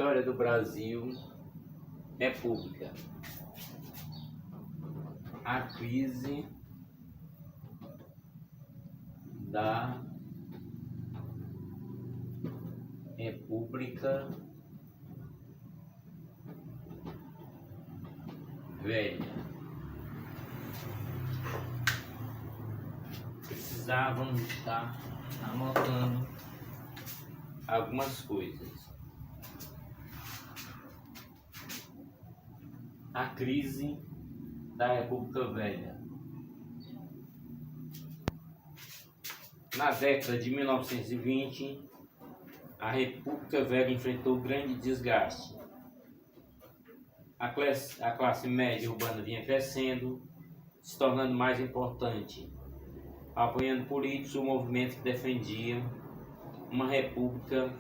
História do Brasil, República. A crise da República Velha. Precisávamos estar anotando algumas coisas. A crise da República Velha. Na década de 1920, a República Velha enfrentou grande desgaste. A classe média urbana vinha crescendo, se tornando mais importante, apoiando políticos ou movimentos que defendiam uma república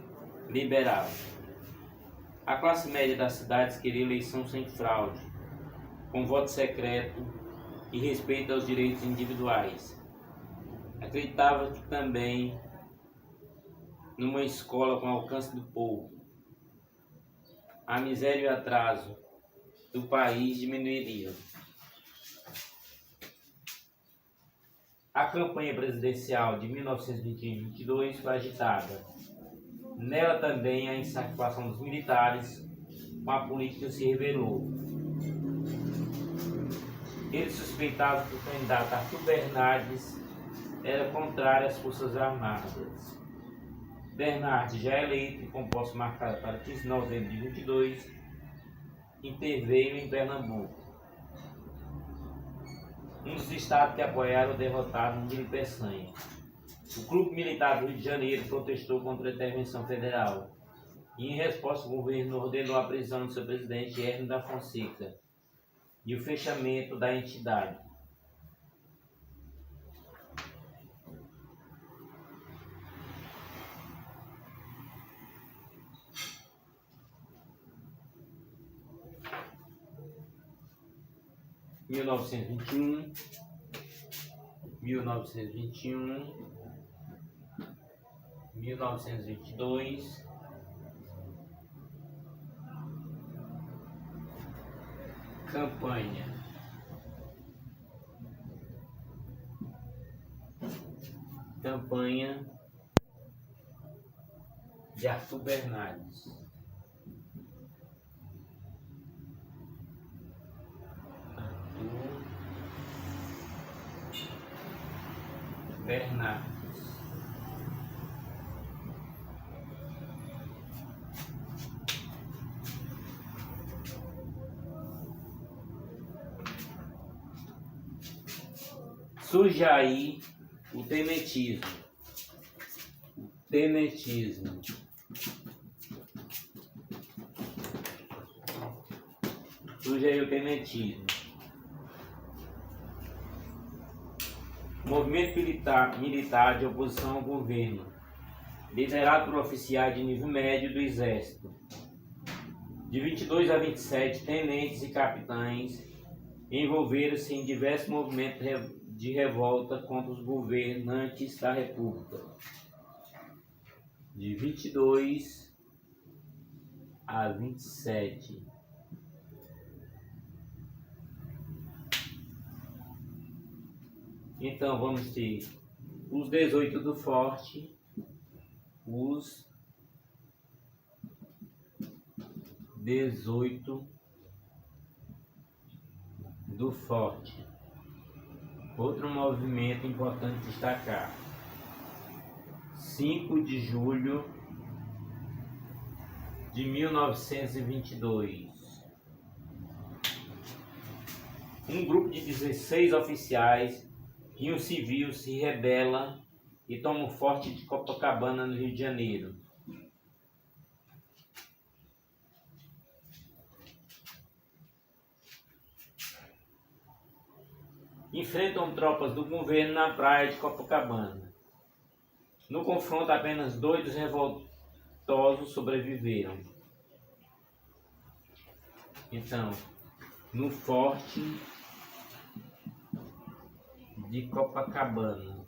liberal. A classe média das cidades queria eleição sem fraude, com voto secreto e respeito aos direitos individuais. Acreditava que também numa escola com alcance do povo, a miséria e o atraso do país diminuiriam. A campanha presidencial de 1921-22 foi agitada. Nela também a insatisfação dos militares com a política se revelou. Eles suspeitavam que o candidato Arthur Bernardes era contrário às Forças Armadas. Bernardes, já eleito e com posse marcada para 15 de novembro de 22, interveio em Pernambuco, um dos estados que apoiaram o derrotado Nilo Peçanha. O Clube Militar do Rio de Janeiro protestou contra a intervenção federal e, em resposta, o governo ordenou a prisão do seu presidente, Hermes da Fonseca, e o fechamento da entidade. Em 1921, 1922, campanha de Arthur Bernardes. Surge aí o tenetismo. Movimento militar de oposição ao governo, liderado por oficiais de nível médio do Exército. De 22 a 27, tenentes e capitães envolveram-se em diversos movimentos de revolta contra os governantes da República. De 22 a 27. Então vamos ter os 18 do Forte, os 18 do Forte. Outro movimento importante destacar: 5 de julho de 1922. Um grupo de 16 oficiais e um civil se rebela e toma o Forte de Copacabana, no Rio de Janeiro. Enfrentam tropas do governo na praia de Copacabana. No confronto, apenas 2 dos revoltosos sobreviveram. Então, no Forte de Copacabana.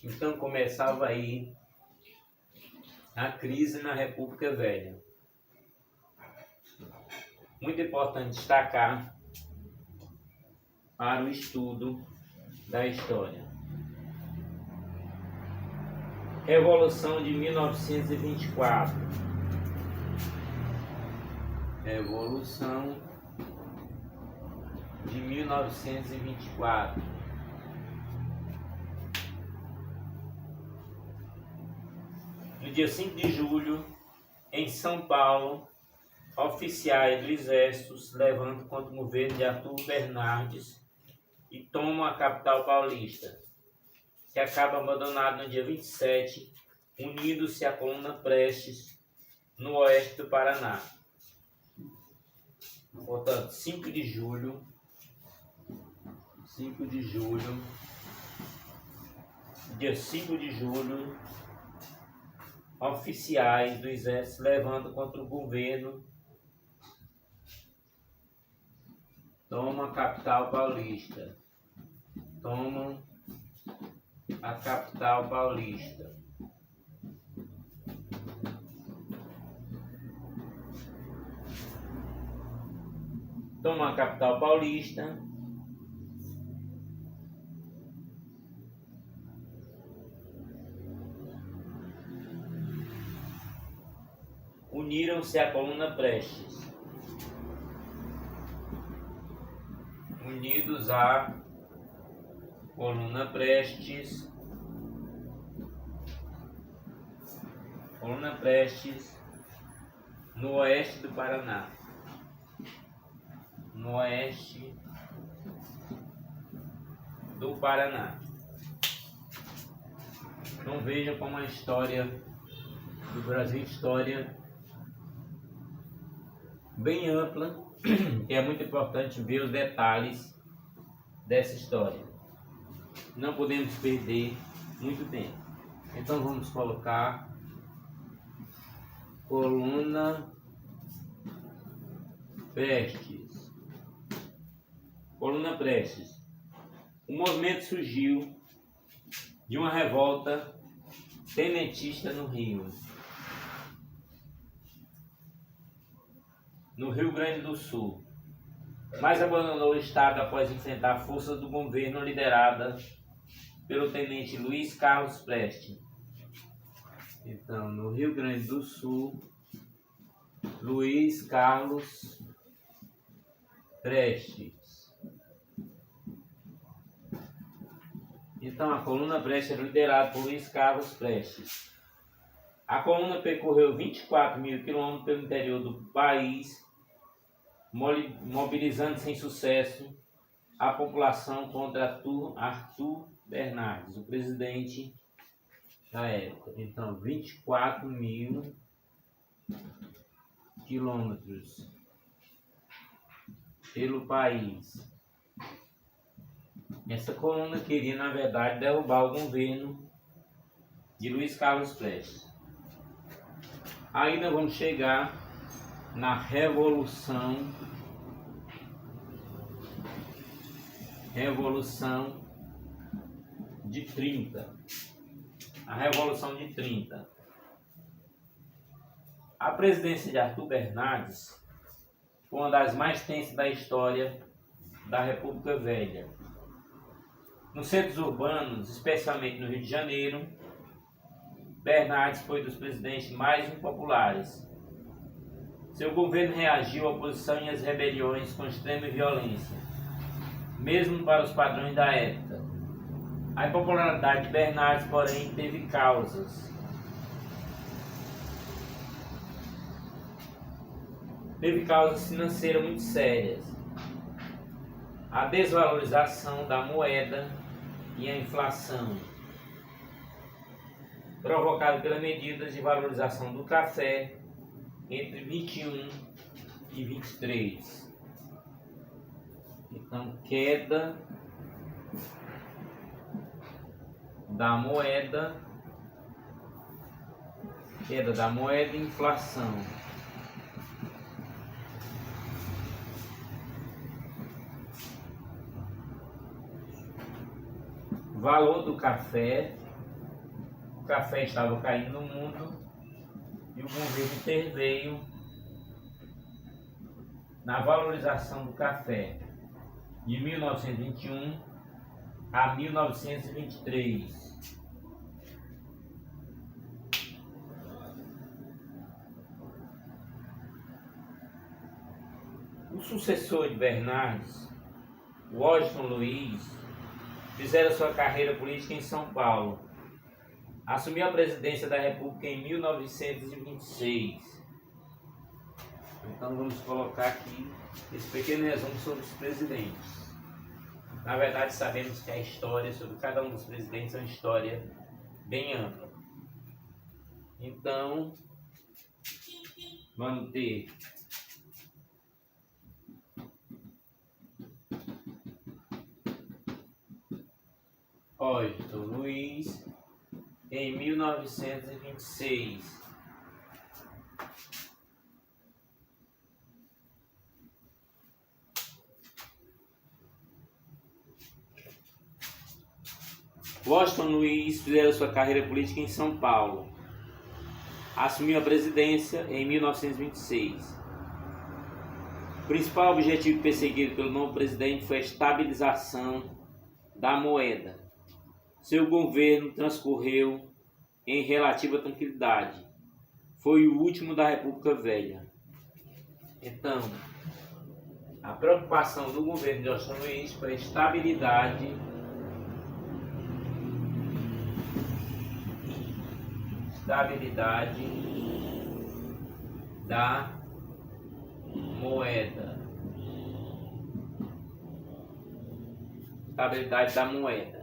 Então começava aí a crise na República Velha. Muito importante destacar para o estudo da história. Revolução de 1924. Revolução de 1924. No dia 5 de julho, em São Paulo, oficiais do Exército se levantam contra o governo de Arthur Bernardes e tomam a capital paulista, que acaba abandonado no dia 27, unindo-se à coluna Prestes, no oeste do Paraná. Portanto, 5 de julho, dia 5 de julho, oficiais do Exército se levantam contra o governo, tomam a capital paulista. Tomam a capital paulista. Tomam a capital paulista. Uniram-se à coluna Prestes. Unidos à coluna Prestes. Coluna Prestes, no oeste do Paraná. No oeste do Paraná. Então vejam como a história do Brasil é história bem ampla, e é muito importante ver os detalhes dessa história. Não podemos perder muito tempo. Então vamos colocar coluna Prestes. Coluna Prestes. O movimento surgiu de uma revolta tenentista no Rio Grande do Sul, mas abandonou o estado após enfrentar a força do governo liderada pelo tenente Luiz Carlos Prestes. Então, no Rio Grande do Sul, Luiz Carlos Prestes. Então, a coluna Prestes era liderada por Luiz Carlos Prestes. A coluna percorreu 24 mil quilômetros pelo interior do país, mobilizando sem sucesso a população contra Arthur Bernardes, o presidente da época. Então, 24 mil quilômetros pelo país. Essa coluna queria, na verdade, derrubar o governo de Luiz Carlos Prestes. Aí nós vamos chegar na Revolução de 30. A Revolução de 30. A presidência de Arthur Bernardes foi uma das mais tensas da história da República Velha. Nos centros urbanos, especialmente no Rio de Janeiro, Bernardes foi dos presidentes mais impopulares. Seu governo reagiu à oposição e às rebeliões com extrema violência, mesmo para os padrões da época. A impopularidade de Bernardes, porém, teve causas. Teve causas financeiras muito sérias. A desvalorização da moeda e a inflação, provocada pelas medidas de valorização do café entre 21 e 23. Então, queda da moeda e inflação. Valor do café café estava caindo no mundo e o governo interveio na valorização do café de 1921 a 1923. O sucessor de Bernardes, Washington Luiz, fizeram sua carreira política em São Paulo. Assumiu a presidência da República em 1926. Então vamos colocar aqui esse pequeno resumo sobre os presidentes. Na verdade, sabemos que a história sobre cada um dos presidentes é uma história bem ampla. Então, vamos ter Washington Luiz em 1926. Washington Luiz fizeram sua carreira política em São Paulo. Assumiu a presidência em 1926. O principal objetivo perseguido pelo novo presidente foi a estabilização da moeda. Seu governo transcorreu em relativa tranquilidade. Foi o último da República Velha. Então, a preocupação do governo de Washington Luiz foi a estabilidade da moeda. Estabilidade da moeda.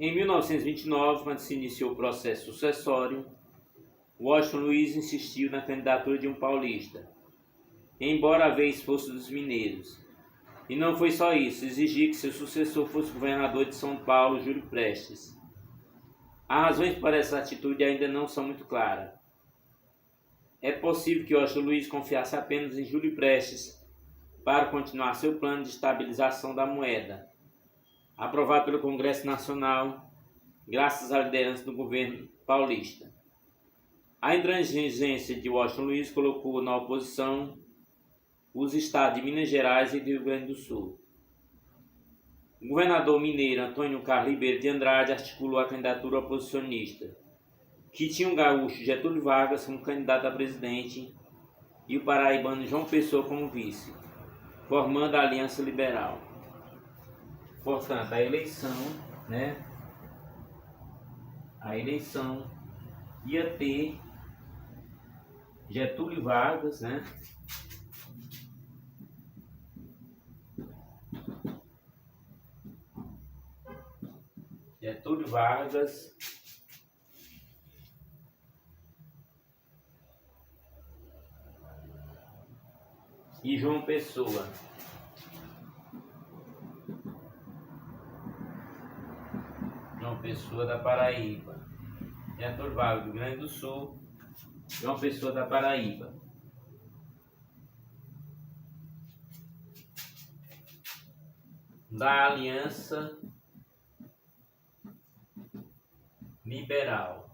Em 1929, quando se iniciou o processo sucessório, Washington Luiz insistiu na candidatura de um paulista, embora a vez fosse dos mineiros. E não foi só isso, exigia que seu sucessor fosse governador de São Paulo, Júlio Prestes. As razões para essa atitude ainda não são muito claras. É possível que Washington Luiz confiasse apenas em Júlio Prestes para continuar seu plano de estabilização da moeda, aprovado pelo Congresso Nacional, graças à liderança do governo paulista. A intransigência de Washington Luiz colocou na oposição os estados de Minas Gerais e do Rio Grande do Sul. O governador mineiro Antônio Carlos Ribeiro de Andrade articulou a candidatura oposicionista, que tinha o gaúcho Getúlio Vargas como candidato a presidente e o paraibano João Pessoa como vice, formando a Aliança Liberal. Portanto, a eleição ia ter Getúlio Vargas, Getúlio Vargas e João Pessoa. João Pessoa da Paraíba. Getúlio Vargas do Rio Grande do Sul, João Pessoa da Paraíba. Da Aliança Liberal.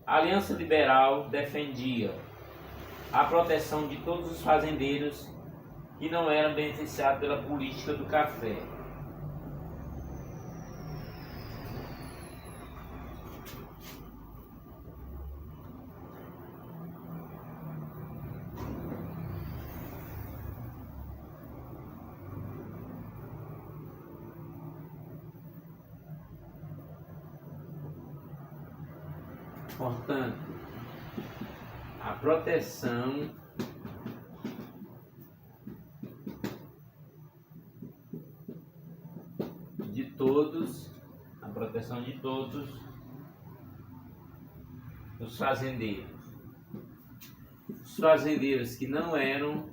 A Aliança Liberal defendia a proteção de todos os fazendeiros que não eram beneficiados pela política do café. Portanto, a proteção de todos os fazendeiros. os fazendeiros que não eram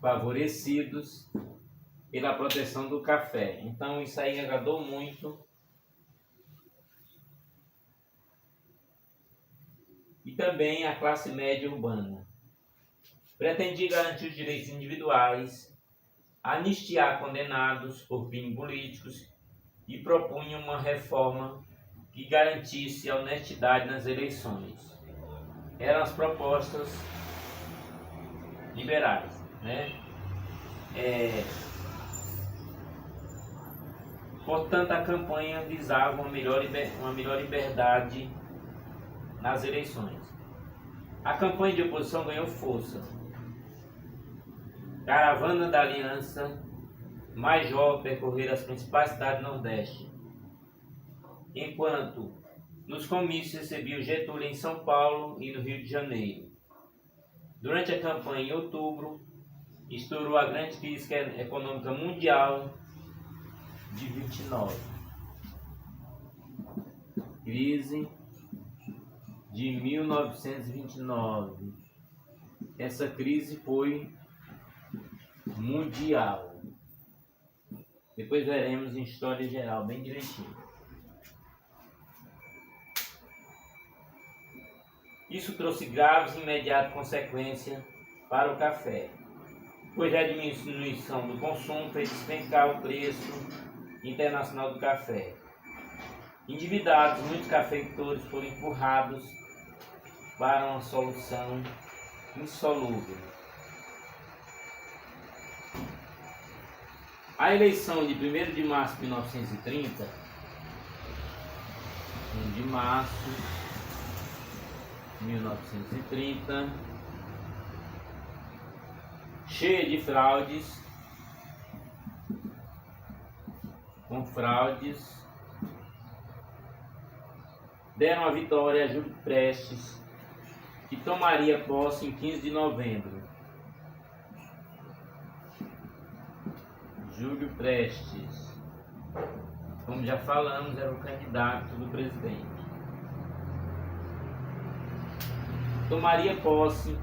favorecidos pela proteção do café. Então isso aí agradou muito. E também a classe média urbana. Pretendia garantir os direitos individuais, anistiar condenados por crimes políticos e propunha uma reforma que garantisse a honestidade nas eleições. Eram as propostas liberais, né? Portanto, a campanha visava uma melhor liberdade nas eleições. A campanha de oposição ganhou força. Caravana da Aliança Major percorrer as principais cidades do Nordeste, enquanto nos comícios recebia o Getúlio em São Paulo e no Rio de Janeiro. Durante a campanha em outubro, estourou a grande crise econômica mundial de 29. Crise de 1929. Essa crise foi mundial. Depois veremos em história geral bem direitinho. Isso trouxe graves e imediatas consequências para o café, pois a diminuição do consumo fez despencar o preço internacional do café. Endividados, muitos cafeicultores foram empurrados para uma solução insolúvel. A eleição de 1º de março de 1930, 1 de março de 1930, cheia de fraudes, deram a vitória a Júlio Prestes, que tomaria posse em 15 de novembro. Júlio Prestes, como já falamos, era o candidato do presidente. Tomaria posse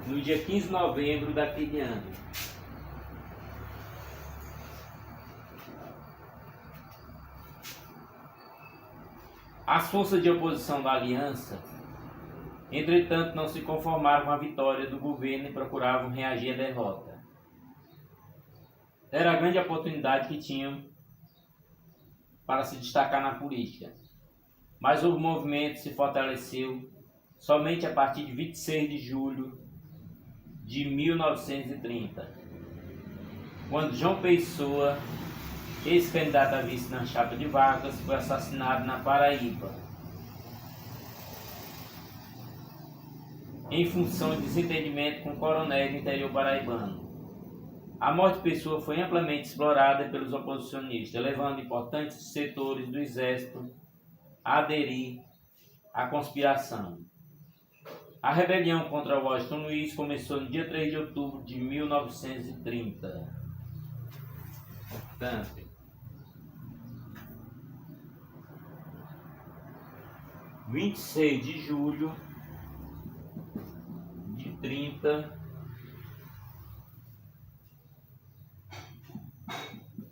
no dia 15 de novembro daquele ano. As forças de oposição da aliança, entretanto, não se conformaram com a vitória do governo e procuravam reagir à derrota. Era a grande oportunidade que tinham para se destacar na política. Mas o movimento se fortaleceu somente a partir de 26 de julho de 1930, quando João Pessoa, ex-candidato a vice na chapa de Vargas, foi assassinado na Paraíba, em função de desentendimento com o coronel do interior paraibano. A morte de Pessoa foi amplamente explorada pelos oposicionistas, levando importantes setores do exército a aderir à conspiração. A rebelião contra Washington Luiz começou no dia 3 de outubro de 1930. Portanto, 26 de julho de 30,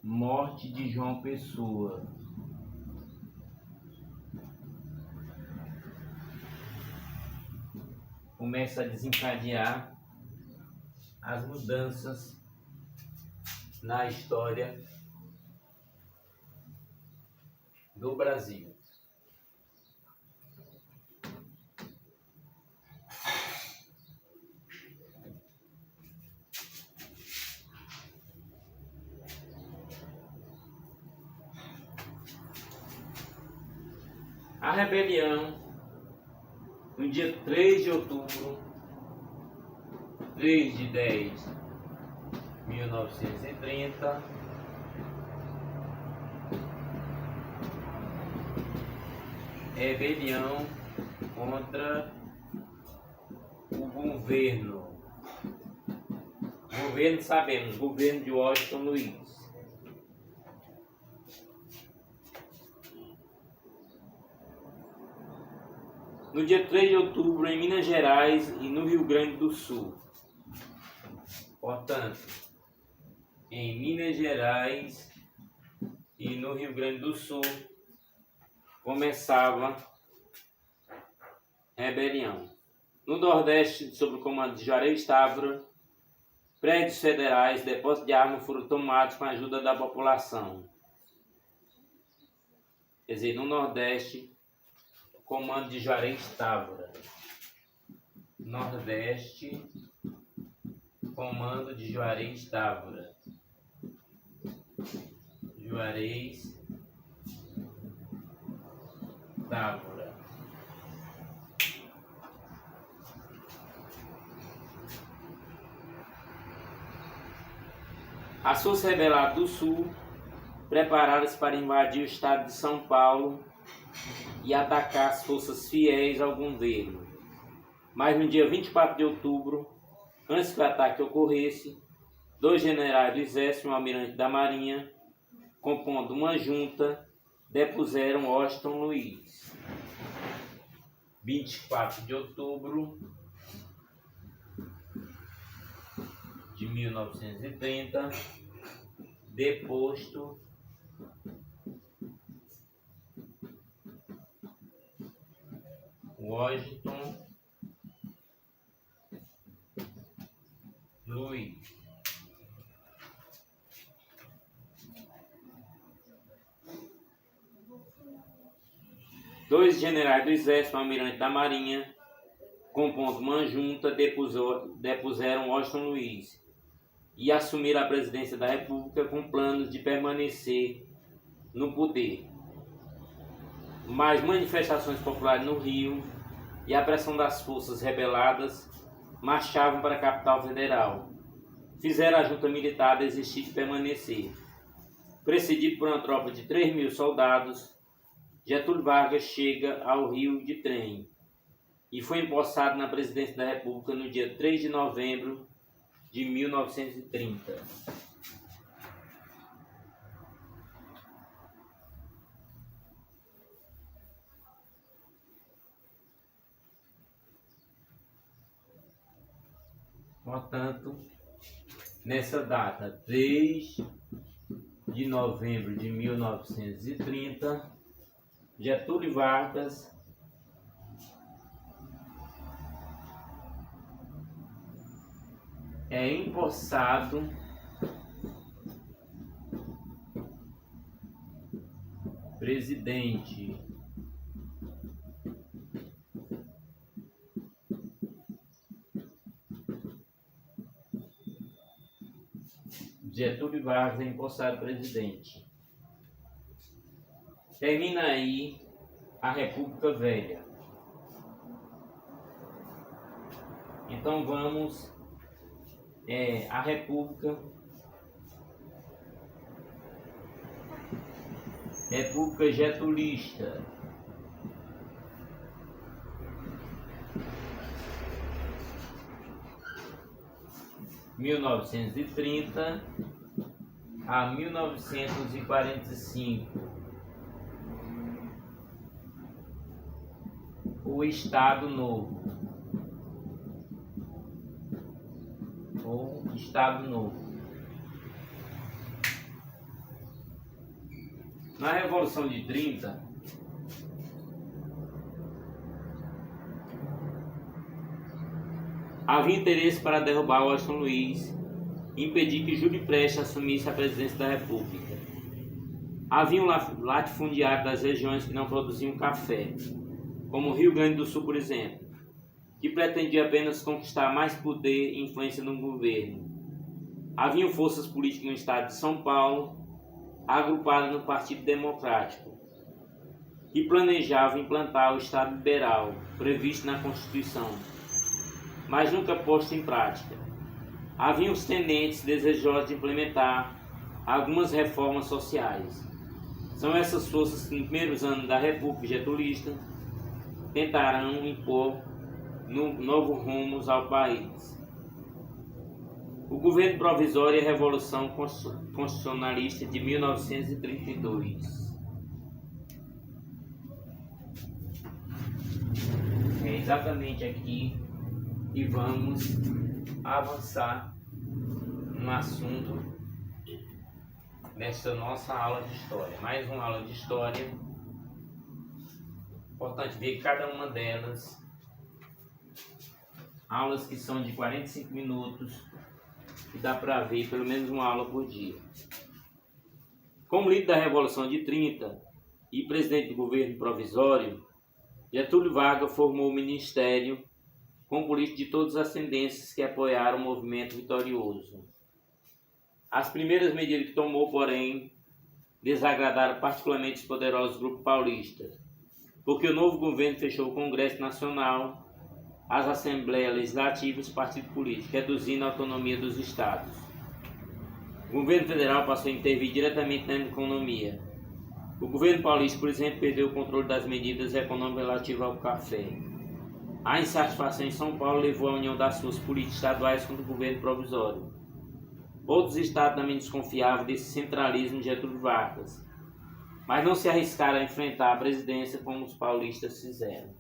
morte de João Pessoa. Começa a desencadear as mudanças na história do Brasil. A rebelião, no dia 3 de outubro, 3 de 10 de 1930, rebelião contra o governo. Governo, sabemos, governo de Washington Luiz. no dia 3 de outubro em Minas Gerais e no Rio Grande do Sul. Portanto, em Minas Gerais e no Rio Grande do Sul começava rebelião. No Nordeste, sob o comando de Juarez Távora, prédios federais, depósitos de armas foram tomados com a ajuda da população. Quer dizer, no Nordeste, comando de Juarez Távora. Nordeste, comando de Juarez Távora. Juarez Távora. As forças rebeladas do Sul prepararam-se para invadir o estado de São Paulo e atacar as forças fiéis ao governo. Mas no dia 24 de outubro, antes que o ataque ocorresse, 2 generais do Exército e um almirante da Marinha, compondo uma junta, depuseram Washington Luiz. 24 de outubro de 1930, deposto Washington Luiz. Dois generais do Exército, um almirante da Marinha, compondo uma junta, depuseram Washington Luiz e assumiram a presidência da República com planos de permanecer no poder. Mas manifestações populares no Rio e a pressão das forças rebeladas marchavam para a capital federal. Fizeram a junta militar desistir de permanecer. Precedido por uma tropa de 3.000 soldados, Getúlio Vargas chega ao Rio de trem e foi empossado na presidência da República no dia 3 de novembro de 1930. Portanto, nessa data, 3 de novembro de 1930, Getúlio Vargas é empossado presidente Getúlio Vargas é empossado presidente. Termina aí a República Velha. Então vamos a República Getulista. (1930 a 1945). O Estado Novo. Ou Estado Novo. Na Revolução de 30, havia interesse para derrubar Washington Luiz e impedir que Júlio Prestes assumisse a presidência da República. Havia um latifundiário das regiões que não produziam café, como o Rio Grande do Sul, por exemplo, que pretendia apenas conquistar mais poder e influência no governo. Haviam forças políticas no estado de São Paulo, agrupadas no Partido Democrático, que planejavam implantar o Estado Liberal, previsto na Constituição, mas nunca posto em prática. Haviam os tenentes desejosos de implementar algumas reformas sociais. São essas forças que, nos primeiros anos da República Getulista, tentarão impor novos rumos ao país. O governo provisório e a Revolução Constitucionalista de 1932. exatamente aqui e vamos avançar no assunto dessa nossa aula de história. Mais uma aula de história. Importante ver cada uma delas. Aulas que são de 45 minutos e dá para ver pelo menos uma aula por dia. Como líder da Revolução de 30 e presidente do governo provisório, Getúlio Vargas formou o ministério com políticos de todas as tendências que apoiaram o movimento vitorioso. As primeiras medidas que tomou, porém, desagradaram particularmente os poderosos grupos paulistas, porque o novo governo fechou o Congresso Nacional, as Assembleias Legislativas e os partidos políticos, reduzindo a autonomia dos estados. O governo federal passou a intervir diretamente na economia. O governo paulista, por exemplo, perdeu o controle das medidas econômicas relativas ao café. A insatisfação em São Paulo levou à união das suas políticas estaduais contra o governo provisório. Outros estados também desconfiavam desse centralismo de Getúlio Vargas, mas não se arriscaram a enfrentar a presidência como os paulistas fizeram.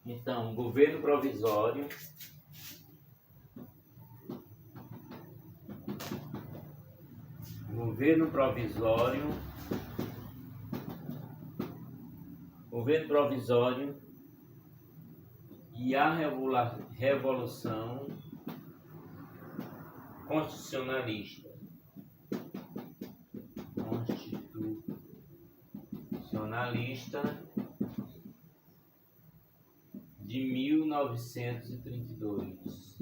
Então, governo provisório, governo provisório e a Revolução Constitucionalista. De 1932.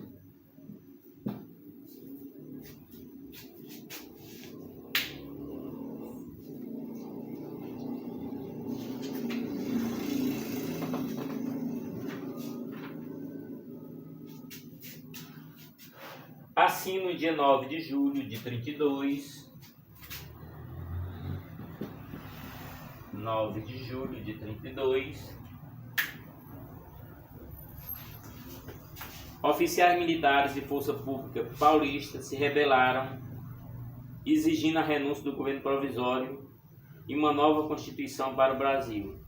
Assim, no dia 9 de julho de 32, oficiais militares e força pública paulista se rebelaram, exigindo a renúncia do governo provisório e uma nova Constituição para o Brasil.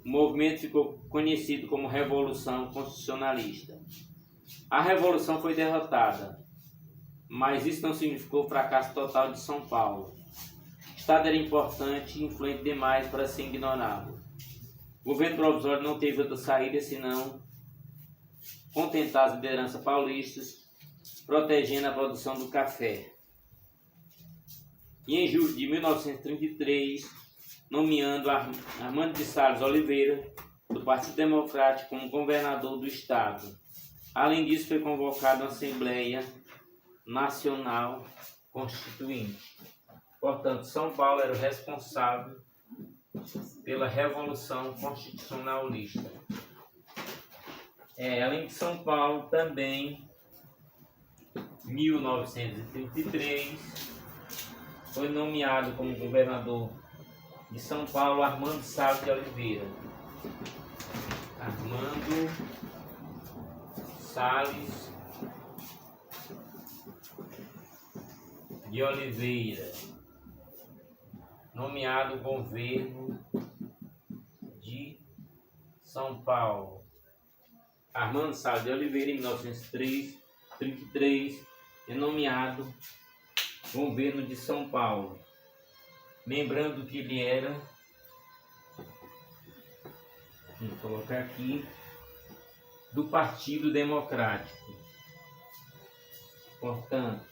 O movimento ficou conhecido como Revolução Constitucionalista. A Revolução foi derrotada, mas isso não significou o fracasso total de São Paulo. O Estado era importante e influente demais para ser ignorado. O governo provisório não teve outra saída senão contentar as lideranças paulistas, protegendo a produção do café. E em julho de 1933, nomeando Armando de Salles Oliveira, do Partido Democrático, como governador do estado. Além disso, foi convocada uma Assembleia Nacional Constituinte. Portanto, São Paulo era o responsável pela Revolução Constitucionalista. Além de São Paulo, também, em 1933, foi nomeado como governador de São Paulo Armando Salles de Oliveira. Armando Salles de Oliveira, nomeado governo de São Paulo. Armando Salles de Oliveira, em 1933, é nomeado governo de São Paulo. Lembrando que ele era, vou colocar aqui, do Partido Democrático. Portanto,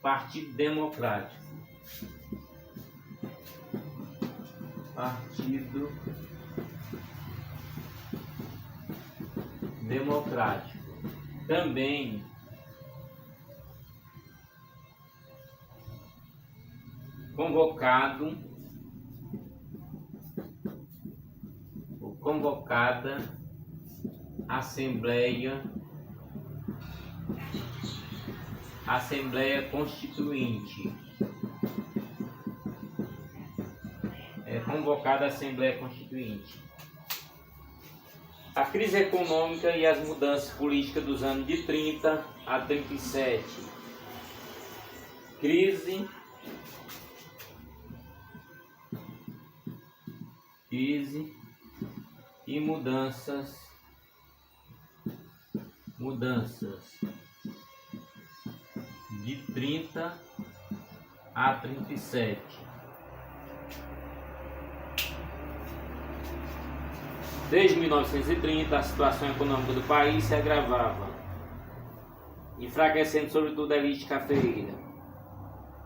Partido Democrático. Partido Democrático. Também convocada Assembleia Constituinte. Convocada a Assembleia Constituinte. A crise econômica e as mudanças políticas dos anos de 30 a 37. Crise crise e mudanças de 30 a 37. Desde 1930, a situação econômica do país se agravava, enfraquecendo sobretudo a elite cafeeira.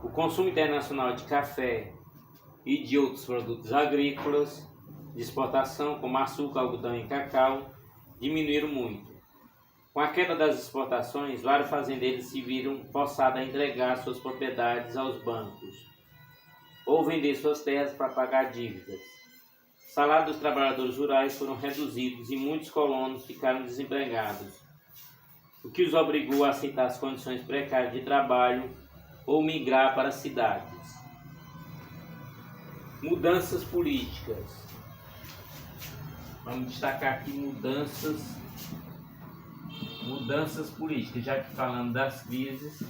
O consumo internacional de café e de outros produtos agrícolas de exportação, como açúcar, algodão e cacau, diminuíram muito. Com a queda das exportações, vários fazendeiros se viram forçados a entregar suas propriedades aos bancos ou vender suas terras para pagar dívidas. Os salários dos trabalhadores rurais foram reduzidos e muitos colonos ficaram desempregados, o que os obrigou a aceitar as condições precárias de trabalho ou migrar para as cidades. Mudanças políticas. Vamos destacar aqui mudanças políticas, já que falando das crises.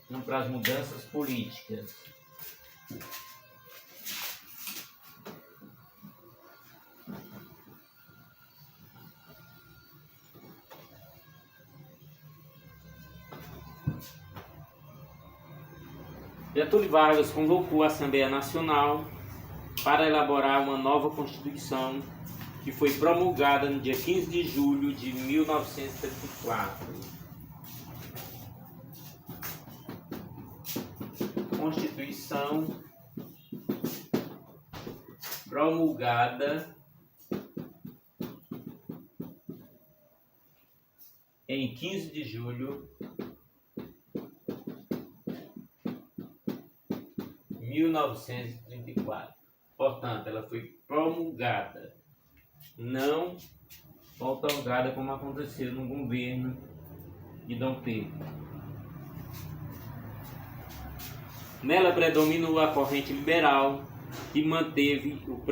Vamos para as mudanças políticas. Getúlio Vargas convocou a Assembleia Nacional para elaborar uma nova Constituição que foi promulgada no dia 15 de julho de 1934. Constituição promulgada em 15 de julho de 1934. Portanto, ela foi promulgada, não outorgada como aconteceu no governo de Dom Pedro. Nela predominou a corrente liberal, que manteve o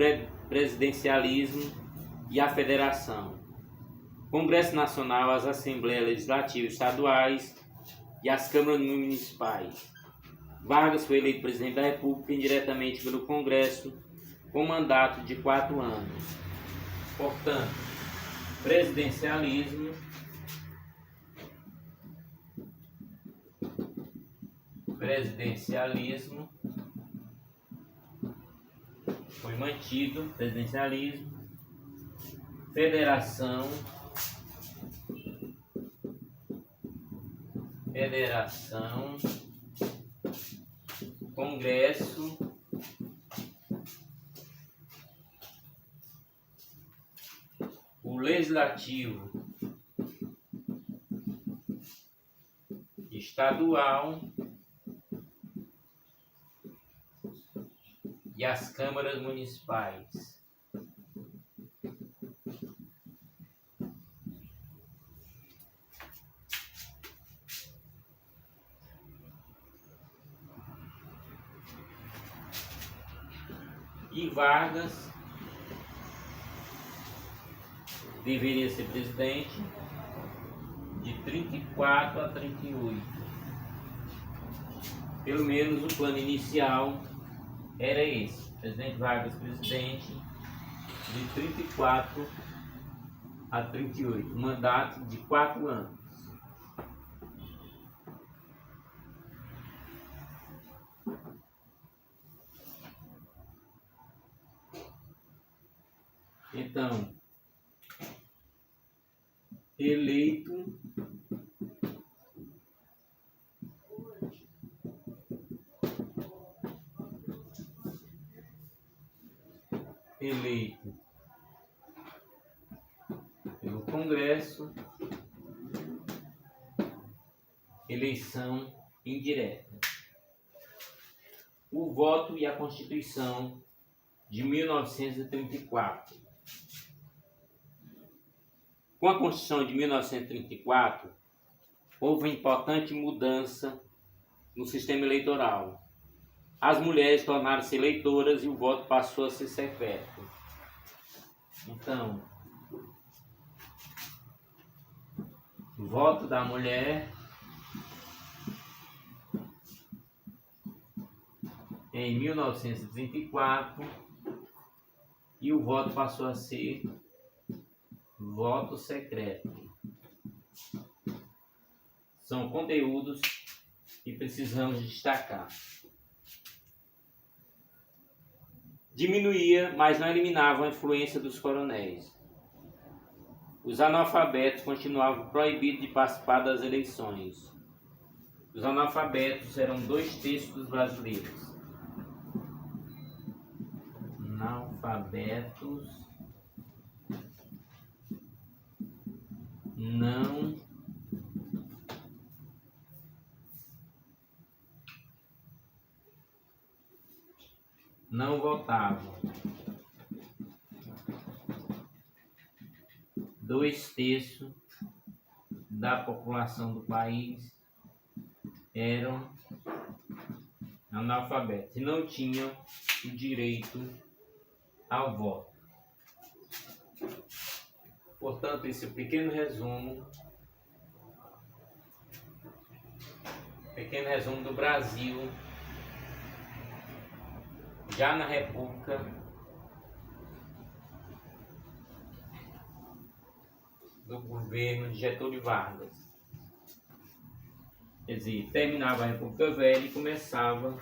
presidencialismo e a federação, Congresso Nacional, as Assembleias Legislativas Estaduais e as câmaras municipais. Vargas foi eleito presidente da República indiretamente pelo Congresso, com mandato de 4 anos. Portanto, presidencialismo, foi mantido, presidencialismo, federação, Congresso, o Legislativo estadual e as câmaras municipais. E Vargas deveria ser presidente de 34 a 38. Pelo menos o plano inicial era esse. Presidente Vargas, presidente de 34 a 38. Mandato de 4 anos. Então, eleito pelo Congresso, eleição indireta. O voto e a Constituição de 1934. Com a Constituição de 1934, houve uma importante mudança no sistema eleitoral. As mulheres tornaram-se eleitoras e o voto passou a ser secreto. Então, o voto da mulher em 1934 e o voto passou a ser voto secreto. São conteúdos que precisamos destacar. Diminuía, mas não eliminava a influência dos coronéis. Os analfabetos continuavam proibidos de participar das eleições. Os analfabetos eram 2/3 dos brasileiros. Analfabetos não votavam. 2/3 da população do país eram analfabetos e não tinham o direito ao voto. Portanto, esse é o pequeno resumo do Brasil já na República do governo de Getúlio Vargas. Quer dizer, terminava a República Velha e começava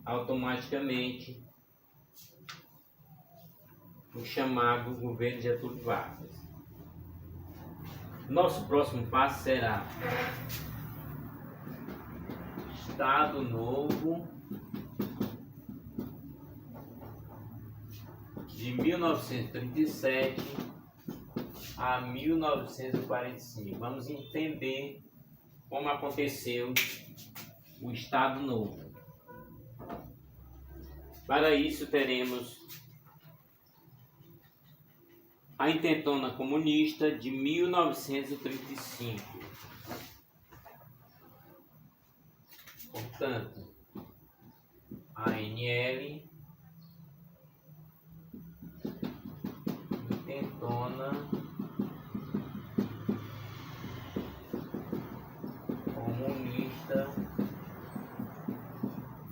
automaticamente o chamado governo de Getúlio Vargas. Nosso próximo passo será Estado Novo de 1937 a 1945. Vamos entender como aconteceu o Estado Novo. Para isso teremos a Intentona Comunista de 1935. Portanto, a ANL, Intentona Comunista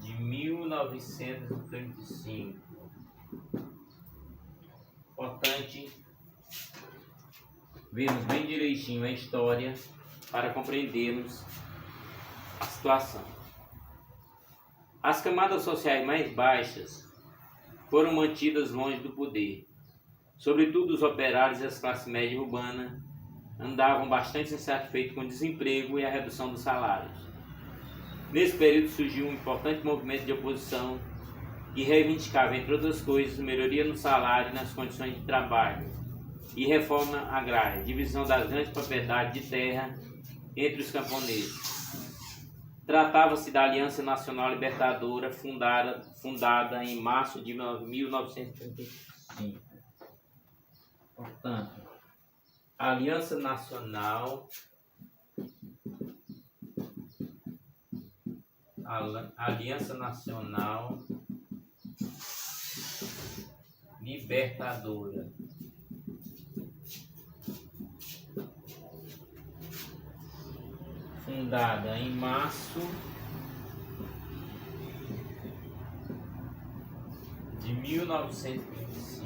de 1935. Importante vermos bem direitinho a história para compreendermos a situação. As camadas sociais mais baixas foram mantidas longe do poder. Sobretudo os operários e as classes média urbana andavam bastante insatisfeitos com o desemprego e a redução dos salários. Nesse período surgiu um importante movimento de oposição que reivindicava, entre outras coisas, melhoria no salário e nas condições de trabalho e reforma agrária, divisão das grandes propriedades de terra entre os camponeses. Tratava-se da Aliança Nacional Libertadora, fundada em março de 1935. Portanto, a Aliança Nacional Libertadora. Fundada em março de 1935.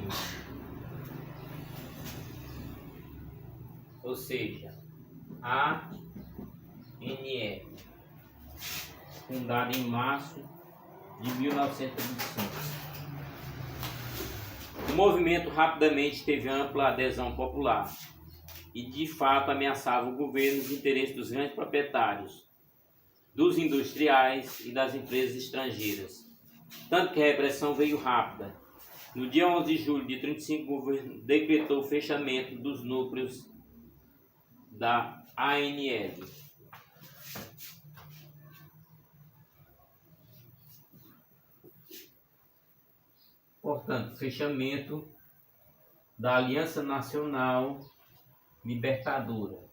Ou seja, a ANL, fundada em março de 1925. O movimento rapidamente teve ampla adesão popular e, de fato, ameaçava o governo e os interesses dos grandes proprietários, dos industriais e das empresas estrangeiras. Tanto que a repressão veio rápida. No dia 11 de julho de 1935, o governo decretou o fechamento dos núcleos da ANL. Portanto, fechamento da Aliança Nacional Libertadora.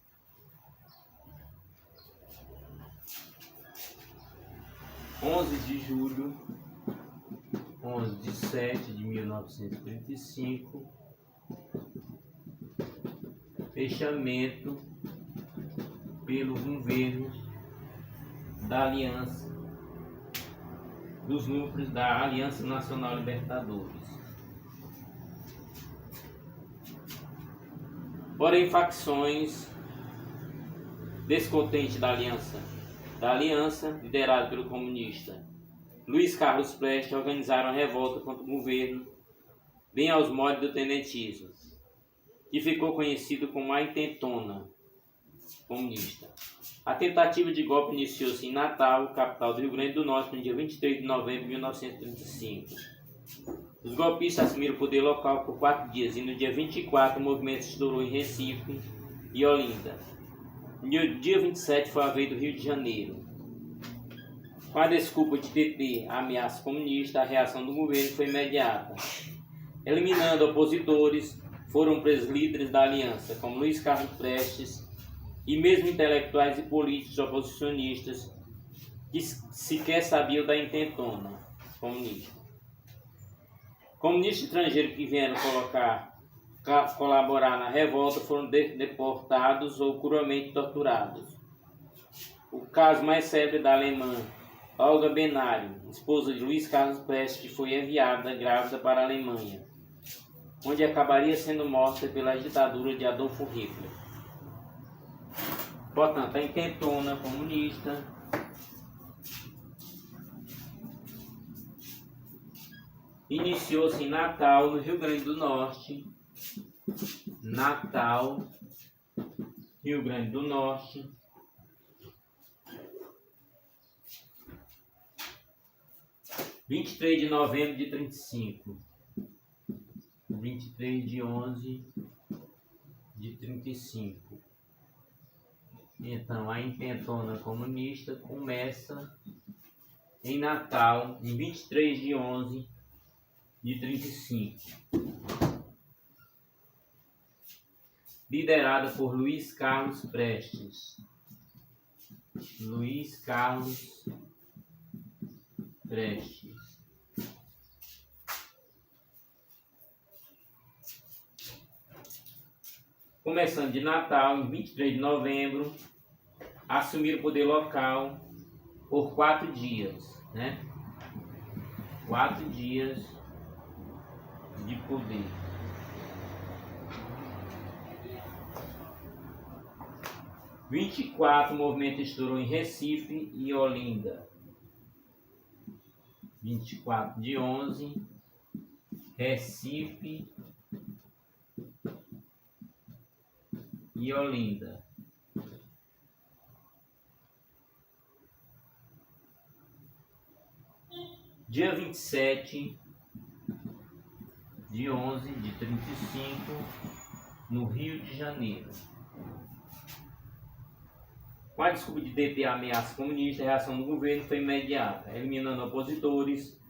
onze de 7 de 1935, fechamento pelo governo da Aliança dos núcleos da Aliança Nacional Libertadores. Porém, facções descontentes da aliança liderada pelo comunista Luiz Carlos Prestes, organizaram a revolta contra o governo, bem aos moldes do tenentismo, que ficou conhecido como a Intentona comunista. A tentativa de golpe iniciou-se em Natal, capital do Rio Grande do Norte, no dia 23 de novembro de 1935. Os golpistas assumiram o poder local por 4 dias e no dia 24 o movimento estourou em Recife e Olinda. No dia 27 foi a vez do Rio de Janeiro. Com a desculpa de deter a ameaça comunista, a reação do governo foi imediata. Eliminando opositores, foram presos líderes da aliança, como Luiz Carlos Prestes, e mesmo intelectuais e políticos oposicionistas que sequer sabiam da intentona comunista. Comunistas estrangeiros que vieram colaborar na revolta foram deportados ou cruelmente torturados. O caso mais célebre da alemã Olga Benário, esposa de Luiz Carlos Prestes, que foi enviada grávida para a Alemanha, onde acabaria sendo morta pela ditadura de Adolfo Hitler. Portanto, a intentona comunista iniciou-se em Natal, no Rio Grande do Norte. Natal, Rio Grande do Norte. (23 de novembro de 35). 23 de 11 de 35. Então, a intentona comunista começa em Natal, em 23 de 11 de 35. Liderada por Luiz Carlos Prestes. Luiz Carlos Prestes. Começando de Natal, em 23 de novembro, assumiram o poder local por 4 dias, né? 4 dias de poder. (24) 24, o movimento estourou em Recife e Olinda. 24 de 11, Recife e Olinda. Dia 27 de 11 de 35, no Rio de Janeiro. Com a desculpa de deter a ameaça comunista, a reação do governo foi imediata. Eliminando opositores,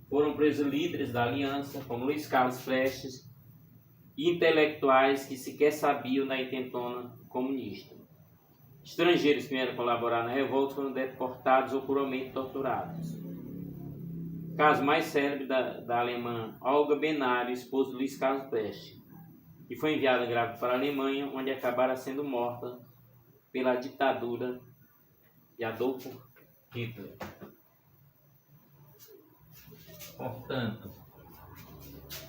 foram presos líderes da aliança, como Luiz Carlos Prestes, e intelectuais que sequer sabiam da intentona comunista. Estrangeiros que vieram colaborar na revolta foram deportados ou cruelmente torturados. O caso mais célebre da alemã Olga Benário, esposa de Luiz Carlos Prestes, que foi enviada grávida para a Alemanha, onde acabara sendo morta pela ditadura de Adolfo Hitler. Portanto,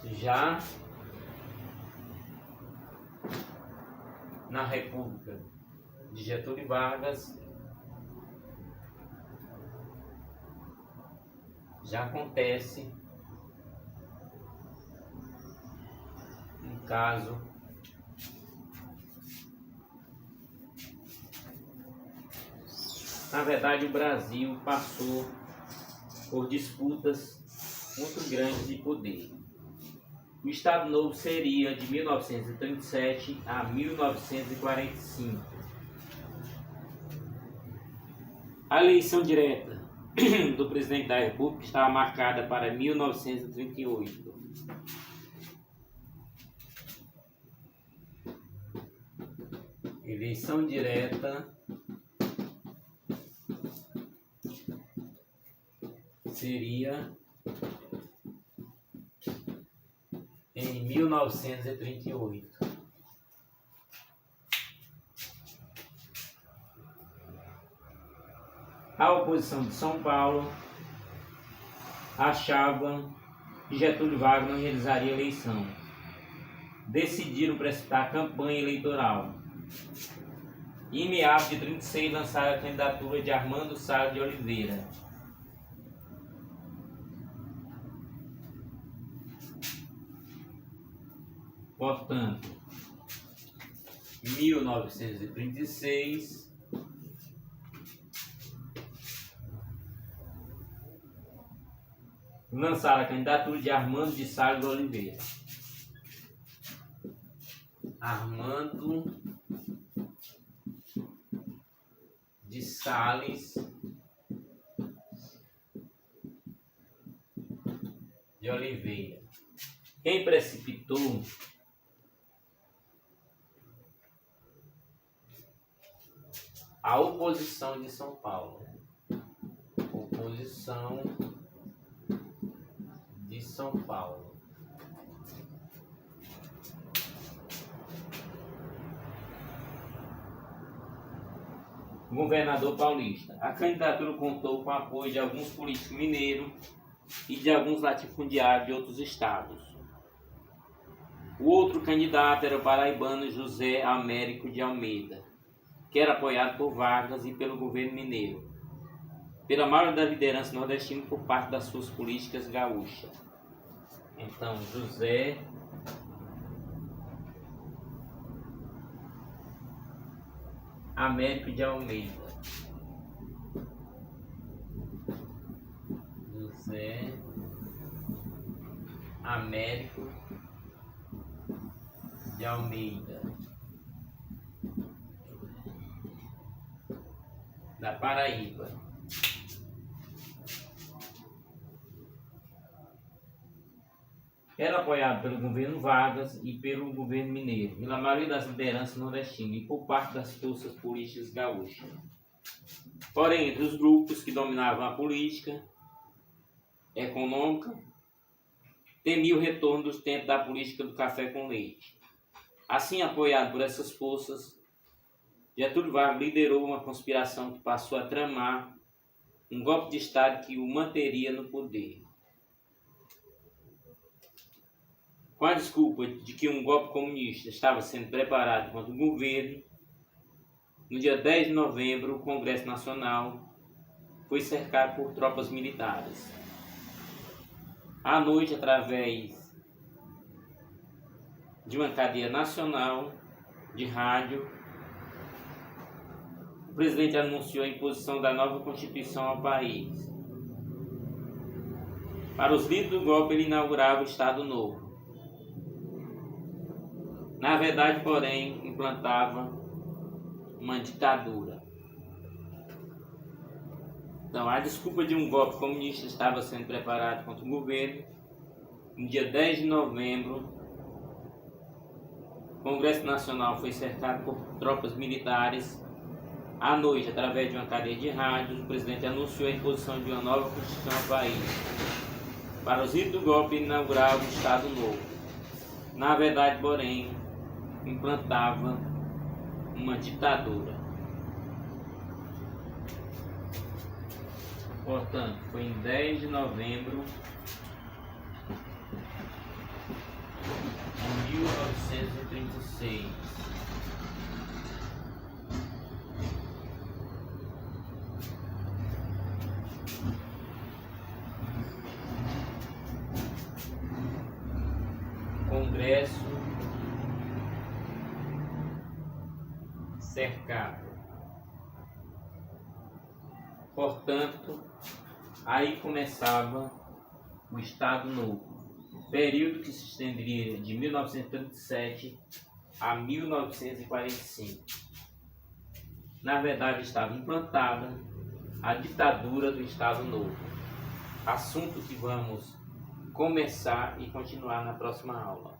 já na República de Getúlio Vargas, já acontece um caso na verdade o Brasil passou por disputas muito grandes de poder. O Estado Novo seria de 1937 a 1945. A eleição direta do presidente da República estava marcada para 1938. Eleição direta seria em 1938. A oposição de São Paulo achavam que Getúlio Vargas não realizaria a eleição. Decidiram precipitar a campanha eleitoral. E em meados de 36 lançaram a candidatura de Armando Salles de Oliveira. Portanto, em 1936, lançaram a candidatura de Armando de Salles de Oliveira. Armando de Salles de Oliveira. Quem precipitou a oposição de São Paulo. Oposição de São Paulo. Governador paulista. A candidatura contou com o apoio de alguns políticos mineiros e de alguns latifundiários de outros estados. O outro candidato era o paraibano José Américo de Almeida, que era apoiado por Vargas e pelo governo mineiro, pela maioria da liderança nordestina por parte das suas políticas gaúchas. Então, José Américo de Almeida. José Américo de Almeida, da Paraíba. Era apoiado pelo governo Vargas e pelo governo mineiro, pela maioria das lideranças nordestinas e por parte das forças políticas gaúchas. Porém, entre os grupos que dominavam a política econômica, temia o retorno dos tempos da política do café com leite. Assim, apoiado por essas forças, Getúlio Vargas liderou uma conspiração que passou a tramar um golpe de Estado que o manteria no poder. Com a desculpa de que um golpe comunista estava sendo preparado contra o governo, no dia 10 de novembro, o Congresso Nacional foi cercado por tropas militares. À noite, através de uma cadeia nacional de rádio, o presidente anunciou a imposição da nova Constituição ao país. Para os líderes do golpe, ele inaugurava o Estado Novo. Na verdade, porém, implantava uma ditadura. Então, a desculpa de um golpe comunista estava sendo preparado contra o governo. No dia 10 de novembro, o Congresso Nacional foi cercado por tropas militares. À noite, através de uma cadeia de rádios, o presidente anunciou a imposição de uma nova Constituição ao país. Para os líderes do golpe, ele inaugurava o Estado Novo. Na verdade, porém, implantava uma ditadura. Portanto, foi em 10 de novembro de 1936. Congresso cercado. Portanto, aí começava o Estado Novo, período que se estenderia de 1937 a 1945. Na verdade, estava implantada a ditadura do Estado Novo, assunto que vamos começar e continuar na próxima aula.